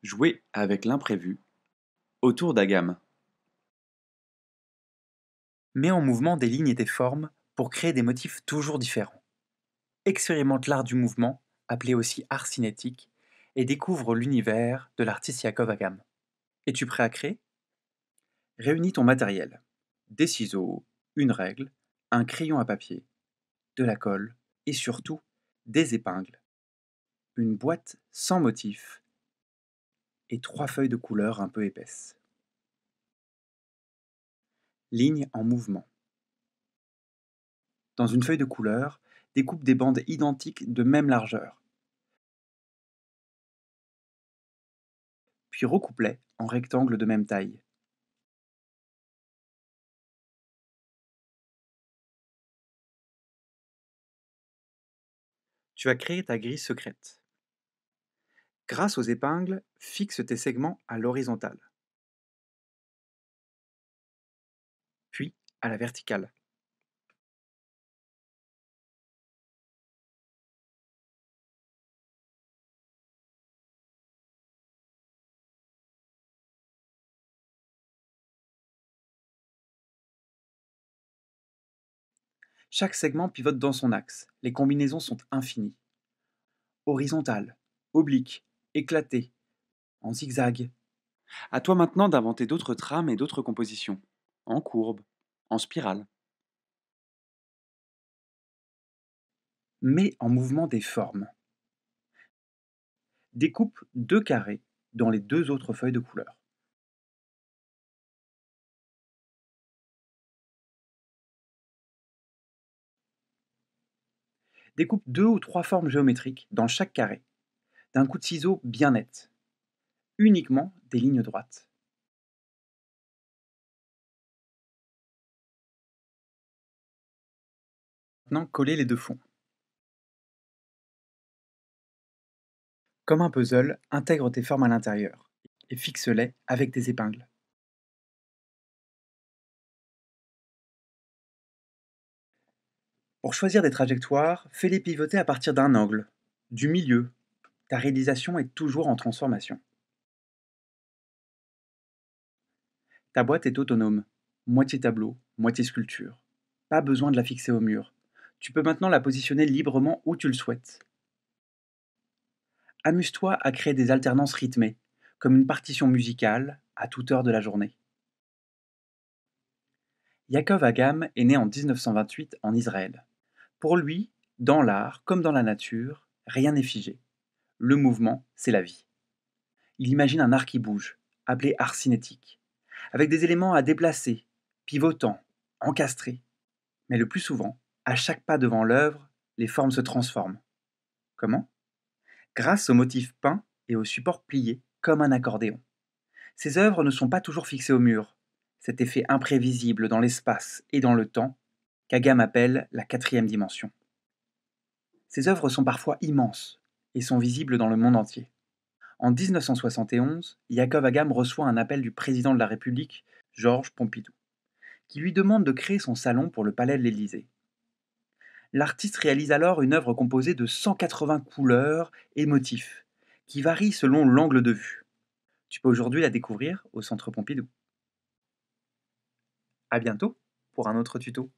Jouer avec l'imprévu autour d'Agam. Mets en mouvement des lignes et des formes pour créer des motifs toujours différents. Expérimente l'art du mouvement, appelé aussi art cinétique, et découvre l'univers de l'artiste Yakov Agam. Es-tu prêt à créer? Réunis ton matériel. Des ciseaux, une règle, un crayon à papier, de la colle et surtout des épingles, une boîte sans motif et 3 feuilles de couleur un peu épaisses. Lignes en mouvement. Dans une feuille de couleur, découpe des bandes identiques de même largeur, puis recoupe-les en rectangles de même taille. Tu as créé ta grille secrète. Grâce aux épingles, fixe tes segments à l'horizontale, puis à la verticale. Chaque segment pivote dans son axe. Les combinaisons sont infinies. Horizontale, oblique, éclatée, en zigzag. À toi maintenant d'inventer d'autres trames et d'autres compositions. En courbe, en spirale. Mets en mouvement des formes. Découpe 2 carrés dans les 2 autres feuilles de couleur. Découpe 2 ou 3 formes géométriques dans chaque carré, d'un coup de ciseau bien net. Uniquement des lignes droites. Maintenant, coller les 2 fonds. Comme un puzzle, intègre tes formes à l'intérieur et fixe-les avec des épingles. Pour choisir des trajectoires, fais-les pivoter à partir d'un angle, du milieu. Ta réalisation est toujours en transformation. Ta boîte est autonome, moitié tableau, moitié sculpture. Pas besoin de la fixer au mur. Tu peux maintenant la positionner librement où tu le souhaites. Amuse-toi à créer des alternances rythmées, comme une partition musicale à toute heure de la journée. Yaakov Agam est né en 1928 en Israël. Pour lui, dans l'art comme dans la nature, rien n'est figé. Le mouvement, c'est la vie. Il imagine un art qui bouge, appelé art cinétique, avec des éléments à déplacer, pivotants, encastrés. Mais le plus souvent, à chaque pas devant l'œuvre, les formes se transforment. Comment? Grâce aux motifs peints et aux supports pliés, comme un accordéon. Ces œuvres ne sont pas toujours fixées au mur. Cet effet imprévisible dans l'espace et dans le temps, qu'Agam appelle la 4e dimension. Ces œuvres sont parfois immenses et sont visibles dans le monde entier. En 1971, Yaakov Agam reçoit un appel du président de la République, Georges Pompidou, qui lui demande de créer son salon pour le palais de l'Élysée. L'artiste réalise alors une œuvre composée de 180 couleurs et motifs, qui varient selon l'angle de vue. Tu peux aujourd'hui la découvrir au Centre Pompidou. À bientôt pour un autre tuto.